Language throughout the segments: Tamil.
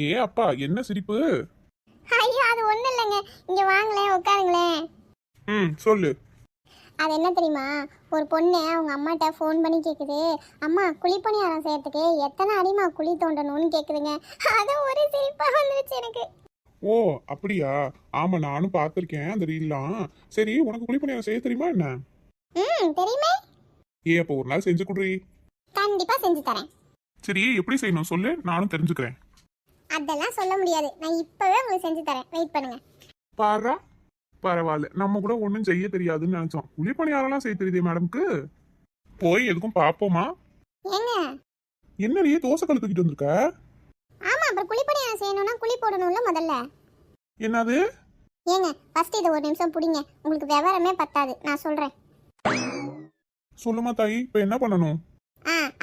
ஏ அப்பா, என்ன சிரிப்பு? ஐயோ அது ஒன்றும் இல்லைங்க. இங்கே வாங்களேன், உட்காருங்களேன். சொல்லு. அது என்ன தெரியுமா, ஒரு பொண்ணு அவங்க அம்மாட்ட ஃபோன் பண்ணி கேட்குது, அம்மா குழிப்பணியாரம் செய்யறதுக்கு எத்தனை அடிமா குழி தோண்டணும்னு கேட்குதுங்க. அது ஒரு சிரிப்பாக வந்துருச்சு எனக்கு. ஓ அப்படியா? ஆமா, நானும் பார்த்துருக்கேன் அந்த ரீல்லாம். சரி, உனக்கு குழிப்பணியாரம் செய்ய தெரியுமா என்ன? தெரியுமே. ஏ அப்போ ஒரு நாள் செஞ்சு குடுறி. கண்டிப்பாக செஞ்சு தரேன். சரி, எப்படி செய்யணும் சொல்லு, நானும் தெரிஞ்சுக்கிறேன். அதெல்லாம் சொல்ல முடியாது, நான் இப்போவே உங்களுக்கு செஞ்சு தரேன், வெயிட் பண்ணுங்க. பாரா, பரவாயில்ல, நம்ம கூட ஒன்றும் செய்ய தெரியாதுன்னு நினைச்சோம். குழிப்பணியாரம்லாம் செய்ய தெரியுதே மேடம்க்கு. போய் எதுக்கும் பாப்போமா? ஏங்க என்ன நீ தோசை கல் தூக்கிட்டு வந்திருக்க? ஆமா, அப்புறம் குழிப்பணியாரம் செய்யணும்னா குழி போடணும்ல முதல்ல. என்னது? ஏங்க ஃபர்ஸ்ட் இதை ஒரு நிமிஷம் பிடிங்க, உங்களுக்கு விவரமே பத்தாது, நான் சொல்றேன். சொல்லுமா தாயி, இப்போ என்ன பண்ணணும்?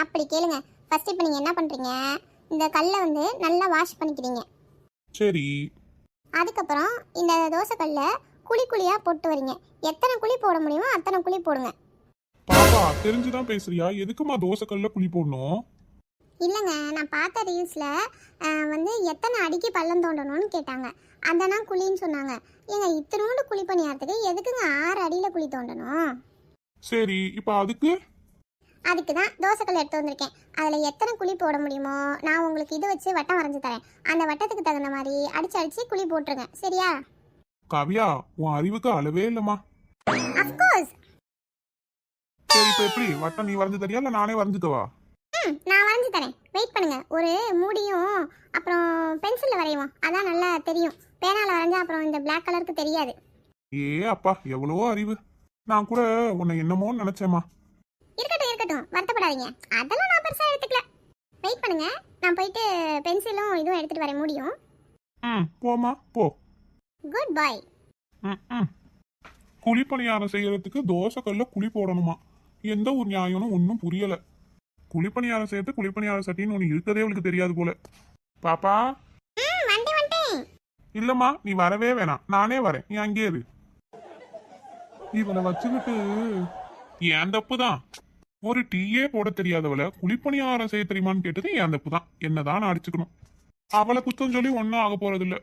அப்படி கேளுங்க. ஃபர்ஸ்ட் இப்போ நீங்கள் என்ன பண்ணுறீங்க, இந்த கல்லை வந்து நல்லா வாஷ் பண்ணிக்கிறீங்க. சரி. அதுக்கப்புறம் இந்த தோசை கல்லை குழி குழியாக போட்டு வரீங்க. எத்தனை குழி போட முடியுமோ அத்தனை குழி போடுங்க. பாப்பா, தெரிஞ்சுதான் பேசுறியா? எதுக்குமா தோசை கல்ல குழி போடணும்? இல்லைங்க, நான் பார்த்த ரீல்ஸில் வந்து எத்தனை அடிக்கு பள்ளம் தோண்டணும்னு கேட்டாங்க. அதனா குழின்னு சொன்னாங்க. ஏங்க இத்தனோண்டு குழி பணியாரத்துக்கு எதுக்குங்க 6 அடியில் குழி தோண்டணும்? சரி, இப்போ அதுக்கு தான் தோசைக்கல் எடுத்து வந்திருக்கேன். அதில் எத்தனை குழி போட முடியுமோ நான் உங்களுக்கு இது வச்சு வட்டம் வரைஞ்சி தரேன். அந்த வட்டத்துக்கு தகுந்த மாதிரி அடிச்சு குழி போட்டுருங்க, சரியா? காவியா, உன் அறிவுக்கு அளவே இல்லம்மா. அஃப்கோர்ஸ். சரி, இப்போ எப்படி வட்டம் நீ வரைஞ்சு தரியா இல்லை நானே வரைஞ்சுக்கவா? நான் வரைஞ்சி தரேன், வெயிட் பண்ணுங்க. ஒரு மூடியும் அப்புறம் பென்சிலில் வரையுவோம், அதான் நல்லா தெரியும். பேனாவில் வரைஞ்சா அப்புறம் இந்த பிளாக் கலருக்கு தெரியாது. ஏ அப்பா, எவ்வளவோ அறிவு. நான் கூட உன்னை என்னமோன்னு நினைச்சேம்மா. இருக்கட்டும், வருத்தப்படாதீங்க, அதெல்லாம் நான் பெருசாக எடுத்துக்கல. வெயிட் பண்ணுங்க, நான் போயிட்டு பென்சிலும் இதுவும் எடுத்துட்டு வரேன், முடியும். போமா போ. குட் பாய். குழிப்பணியாரம் செய்யறதுக்கு தோசை கல்ல குழி போடணுமா? எந்த ஒரு நியாயம்னு ஒன்றும் புரியல. குழிப்பணியாரம் செய்யறது குழிப்பணியாரம் சட்டின்னு ஒன்று இருக்கதே அவளுக்கு தெரியாது போல. பாப்பா. இல்லம்மா, நீ வரவே வேணாம், நானே வரேன், நீ அங்கே இரு. இவனை வச்சுக்கிட்டு ஏன் தப்பு தான். ஒரு டீயே போட தெரியாதவளை குழிப்பணியாரம் செய்ய தெரியுமான்னு கேட்டது ஏன் தப்பு தான். என்னதான் அடிச்சுக்கணும். அவளை குத்தம் சொல்லி ஒன்னும் ஆக போறது இல்ல.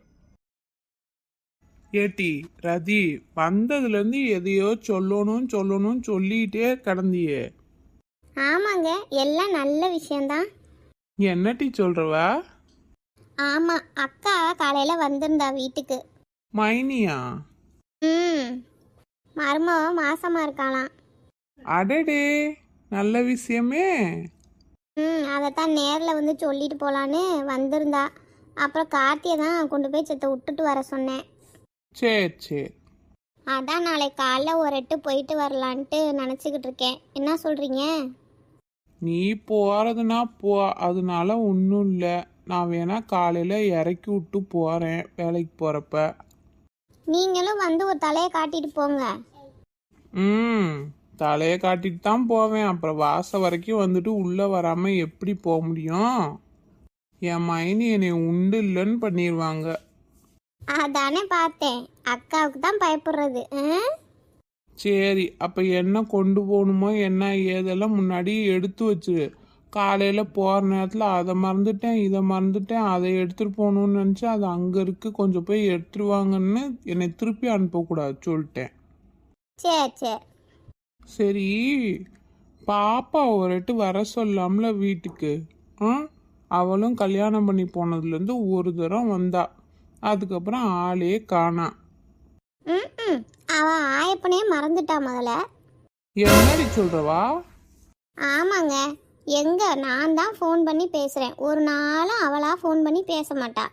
ஏட்டி ரதி, வந்ததுல இருந்து எதையோ சொல்லணும்னு சொல்லிட்டே கிடந்தியே. ஆமாங்க, எல்லாம் நல்ல விஷயம்தான். என்னட்டி சொல்றவா? ஆமா, அக்கா காலையில வந்திருந்தா வீட்டுக்கு. மைனியா? மருமவ மாசமா இருக்காளாம். அடடே, நல்ல விஷயமே. அதைத்தான் நேரில் வந்து சொல்லிட்டு போலான்னு வந்திருந்தா. அப்புறம் கார்த்தியை தான் கொண்டு போய் செத்த விட்டுட்டு வர சொன்னேன். சரி. அதான் நாளை காலைல ஒரு எட்டு போயிட்டு வரலான்ட்டு நினச்சிக்கிட்டு இருக்கேன். என்ன சொல்றீங்க? நீ போறதுனா போ, அதனால ஒன்றும் இல்லை. நான் வேணா காலையில இறக்கி விட்டு போறேன் வேலைக்கு போறப்ப. நீங்களும் வந்து ஒரு தலையை காட்டிட்டு போங்க. தலையை காட்டிட்டு தான் போவேன். அப்புறம் வாசல் வரைக்கும் வந்துட்டு உள்ள வராம எப்படி போக முடியும்? என் மைனி என்னை உண்டு இல்லைன்னு பண்ணிடுவாங்க. அதானே பார்த்தேன், அக்காவுக்கு தான் பயப்படுறது. சரி, அப்ப என்ன கொண்டு போகணுமோ என்ன ஏதெல்லாம் முன்னாடி எடுத்து வச்சு, காலையில போற நேரத்துல அதை மறந்துட்டேன் இதை மறந்துட்டேன், அதை எடுத்துட்டு போகணும்னு நினைச்சு அது அங்க இருக்கு, கொஞ்சம் போய் எடுத்துருவாங்கன்னு என்னை திருப்பி அனுப்பக்கூடாது சொல்லிட்டேன். சரி. சரி, பாப்பா ஒரு எட்டு வர சொல்லாமல வீட்டுக்கு. அவளும் கல்யாணம் பண்ணி போனதுலேருந்து ஒரு தரம் வந்தா, அதுக்கப்புறம் ஆளே காணா. அவ ஆயப்பனே மறந்துட்டா முதல்ல. என்னடி சொல்றவா? ஆமாங்க, எங்க நான் தான் ஃபோன் பண்ணி பேசுறேன், ஒரு நாளும் அவளா ஃபோன் பண்ணி பேச மாட்டா.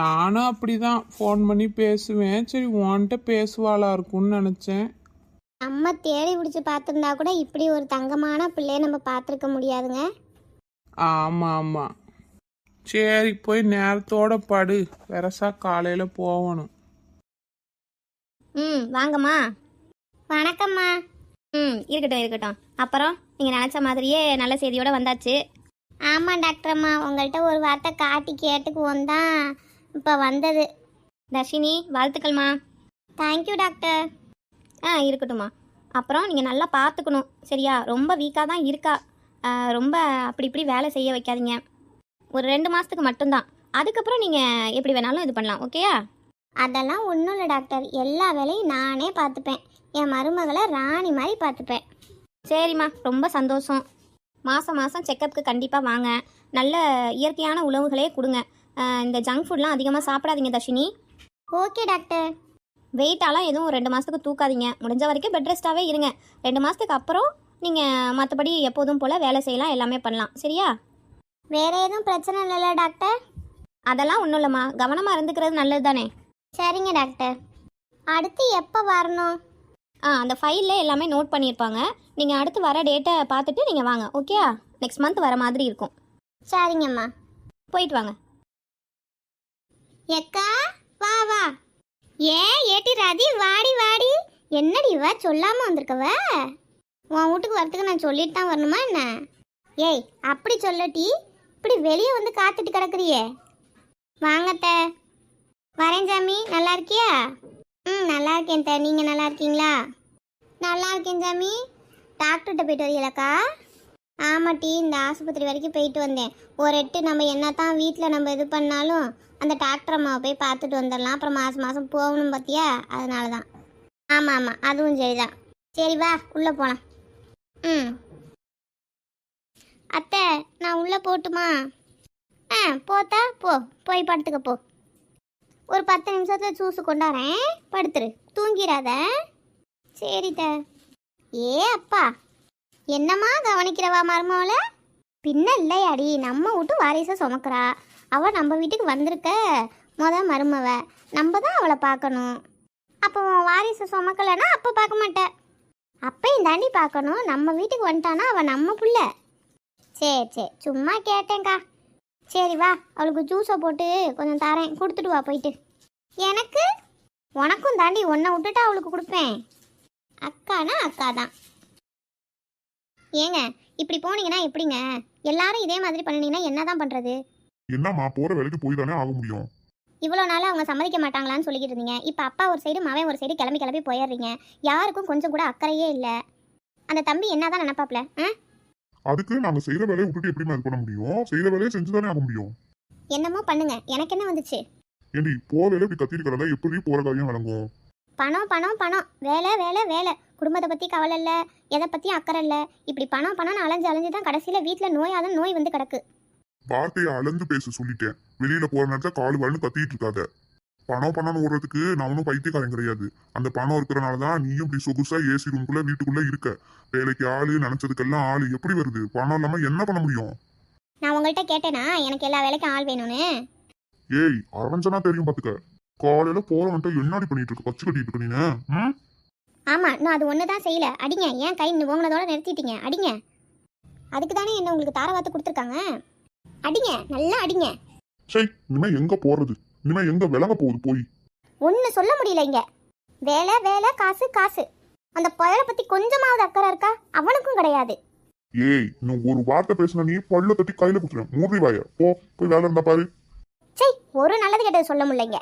நானும் அப்படிதான் ஃபோன் பண்ணி பேசுவேன். சரி, உன்கிட்ட பேசுவாளா இருக்கும்னு நினைச்சேன். நம்ம தேடி பிடிச்சி பார்த்துருந்தா கூட இப்படி ஒரு தங்கமான பிள்ளைய நம்ம பார்த்துருக்க முடியாதுங்க. ஆமா. சரி, போய் நேரத்தோட படு, வெரசா காலையில போகணும். வாங்கம்மா. வணக்கம்மா. இருக்கட்டும். அப்புறம் நீங்கள் நினச்ச மாதிரியே நல்ல செய்தியோட வந்தாச்சு. ஆமாம் டாக்டர் அம்மா, உங்கள்கிட்ட ஒரு வார்த்தை காட்டி கேட்டுக்குவோம் தான் இப்போ வந்தது. தர்ஷினி, வாழ்த்துக்கள்மா. Thank you doctor. இருக்கட்டும்மா. அப்புறம் நீங்கள் நல்லா பார்த்துக்கணும், சரியா? ரொம்ப வீக்காக தான் இருக்கா. ரொம்ப அப்படி இப்படி வேலை செய்ய வைக்காதீங்க. ஒரு 2 மாதத்துக்கு மட்டும்தான். அதுக்கப்புறம் நீங்கள் எப்படி வேணாலும் இது பண்ணலாம். ஓகேயா? அதெல்லாம் ஒன்றும் இல்லை டாக்டர், எல்லா வேலையும் நானே பார்த்துப்பேன். என் மருமகளை ராணி மாதிரி பார்த்துப்பேன். சரிம்மா, ரொம்ப சந்தோஷம். மாதம் மாதம் செக்கப்புக்கு கண்டிப்பாக வாங்க. நல்ல இயற்கையான உணவுகளே கொடுங்க. இந்த ஜங்க் ஃபுட்லாம் அதிகமாக சாப்பிடாதீங்க தர்ஷினி. Okay doctor. வெயிட்டாலாம் எதுவும் 2 மாதத்துக்கு தூக்காதீங்க. முடிஞ்ச வரைக்கும் பெட் ரெஸ்ட்டாகவே இருங்க. 2 மாதத்துக்கு அப்புறம் நீங்கள் மற்றபடி எப்போதும் போல் வேலை செய்யலாம், எல்லாமே பண்ணலாம். சரியா? வேற எதுவும் பிரச்சனை இல்லைல்ல டாக்டர்? அதெல்லாம் ஒன்றும் இல்லைம்மா, கவனமாக இருந்துக்கிறது நல்லது தானே. சரிங்க டாக்டர். அடுத்து எப்போ வரணும்? அந்த ஃபைலில் எல்லாமே நோட் பண்ணியிருப்பாங்க. நீங்கள் அடுத்து வர டேட்டை பார்த்துட்டு நீங்கள் வாங்க. ஓகேயா? நெக்ஸ்ட் மந்த் வர மாதிரி இருக்கும். சரிங்கம்மா. போயிட்டு வாங்க. எக்கா வா வா. ஏட்டி ராதி, வாடி வாடி. என்னடி வா, சொல்லாமல் வந்திருக்கவ? உன் வீட்டுக்கு வரத்துக்கு நான் சொல்லிட்டு தான் வரணுமா என்ன? ஏய் அப்படி சொல்லட்டி, இப்படி வெளியே வந்து காத்துட்டு கிடக்குறியே. வாங்கத்த. வரேன் சாமி, நல்லா இருக்கியா? நல்லா இருக்கேன் த. நீங்கள் நல்லா இருக்கீங்களா? நல்லா இருக்கேன் சாமி. டாக்டர்கிட்ட போயிட்டு வரீங்களாக்கா? ஆமாட்டி, இந்த ஆஸ்பத்திரி வரைக்கும் போயிட்டு வந்தேன். ஒரு எட்டு நம்ம என்ன தான் வீட்டில் நம்ம இது பண்ணாலும் அந்த டாக்டர் அம்மாவை போய் பார்த்துட்டு வந்துடலாம். அப்புறம் மாதம் மாதம் போகணும் பார்த்தியா, அதனால தான். ஆமாம் ஆமாம், அதுவும் சரிதான். சரி வா உள்ளே போகலாம். அத்தை, நான் உள்ளே போட்டுமா? போத்தா போ, போய் படுத்துக்க போ. ஒரு 10 நிமிஷத்தில் ஜூஸு கொண்டாறேன், படுத்துரு, தூங்கிடாத. சரித்த. ஏ அப்பா, என்னம்மா கவனிக்கிறவா மருமவள? பின்ன இல்லையாடி, நம்ம வீட்டு வாரிசை சுமக்கிறா. அவள் நம்ம வீட்டுக்கு வந்திருக்க மருமவ, நம்ம தான் அவளை பார்க்கணும். அப்போ வாரிசை சுமக்கலைன்னா அப்போ பார்க்க மாட்டேன், அப்பையும் தாண்டி பார்க்கணும். நம்ம வீட்டுக்கு வந்துட்டானா அவள் நம்ம புள்ள. சரி சும்மா கேட்டேங்க்கா. சரி வா, அவளுக்கு ஜூஸை போட்டு கொஞ்சம் தரேன், கொடுத்துட்டு வா போயிட்டு. எனக்கு உனக்கும் தாண்டி, ஒன்றை விட்டுட்டா அவளுக்கு கொடுப்பேன். அக்கானா அக்கா தான். ஏங்க இப்படி போனீங்கன்னா எப்படிங்க? எல்லாரும் இதே மாதிரி பண்ணினீங்கன்னா என்ன தான் பண்ணுறது? என்னம்மா, போற வேலைக்கு போய் தானே ஆக முடியும். இவ்வளோ நாளாக அவங்க சம்மதிக்க மாட்டாங்களான்னு சொல்லிக்கிட்டு இருந்தீங்க. இப்போ அப்பா ஒரு சைடு மவன் ஒரு சைடு கிளம்பி போயிடுறீங்க. யாருக்கும் கொஞ்சம் கூட அக்கறையே இல்லை. அந்த தம்பி என்ன தான் நினைப்பாப்ல? அதுக்கு நாங்க செய்யற வேலையை விட்டுட்டு எப்படி இது பண்ண முடியும்? செய்யற வேலையை செஞ்சுதானே ஆக முடியும். என்னமோ பண்ணுங்க, எனக்கு என்ன வந்துச்சு? ஏண்டி போற வேலை இப்படி கத்திருக்கிறதா எப்படி போற காரியம் விளங்கும்? பணம் பணம் பணம், வேலை வேலை வேலை. குடும்பத்தை பற்றி கவலை இல்லை, எதை பற்றியும் அக்கறை இல்லை. இப்படி பணம் பணம்னு அலைஞ்சு தான் கடைசியில் வீட்டில் நோயாதான் நோய் வந்து கிடக்கு. வார்த்தையை அளந்து பேச சொல்லிட்டேன். வெளியில போற நேரத்துல காலு வாழ்னு கத்திட்டு இருக்காத. பணம் ஓடுறதுக்கு நான் ஒன்றும் பைத்தியக்காரன் கிடையாது. அந்த பணம் இருக்கிறனாலதான் நீயும் இப்படி சொகுசா ஏசி ரூம்குள்ள வீட்டுக்குள்ள இருக்க. வேலைக்கு ஆளு, நினைச்சதுக்கெல்லாம் ஆளு எப்படி வருது? பணம் இல்லாம என்ன பண்ண முடியும்? நான் உங்கள்கிட்ட கேட்டேனா எனக்கு எல்லா வேலைக்கும் ஆள் வேணும்னு? ஏய், அரஞ்சனா தெரியும் பாத்துக்க. காலையில போறவன்ட்ட என்னடி பண்ணிட்டு இருக்க? பச்சு கட்டிட்டு இருக்க நீனு? ஆமா, நான் அது ஒன்று தான் செய்யல. அடிங்க, ஏன் கை உங்களதோட நிறுத்திட்டீங்க? அடிங்க. அதுக்கு தானே என்ன உங்களுக்கு தாரவாத்து கொடுத்துருக்காங்க. அடிங்க, நல்லா அடிங்க. சரி, இனிமே எங்க போறது? இனிமே எங்க விளங்க போகுது போய்? ஒன்னு சொல்ல முடியல இங்க. வேலை வேலை, காசு காசு. அந்த பயலை பத்தி கொஞ்சமாவது அக்கறை இருக்கா? அவனுக்கும் கிடையாது. ஏய், இன்னும் ஒரு வார்த்தை பேசினா நீ பல்ல தட்டி கையில குடுத்துறேன். மூடி வாய போ, போய் வேலை இருந்தா பாரு. சை, ஒரு நல்லது கெட்டது சொல்ல முடியலைங்க.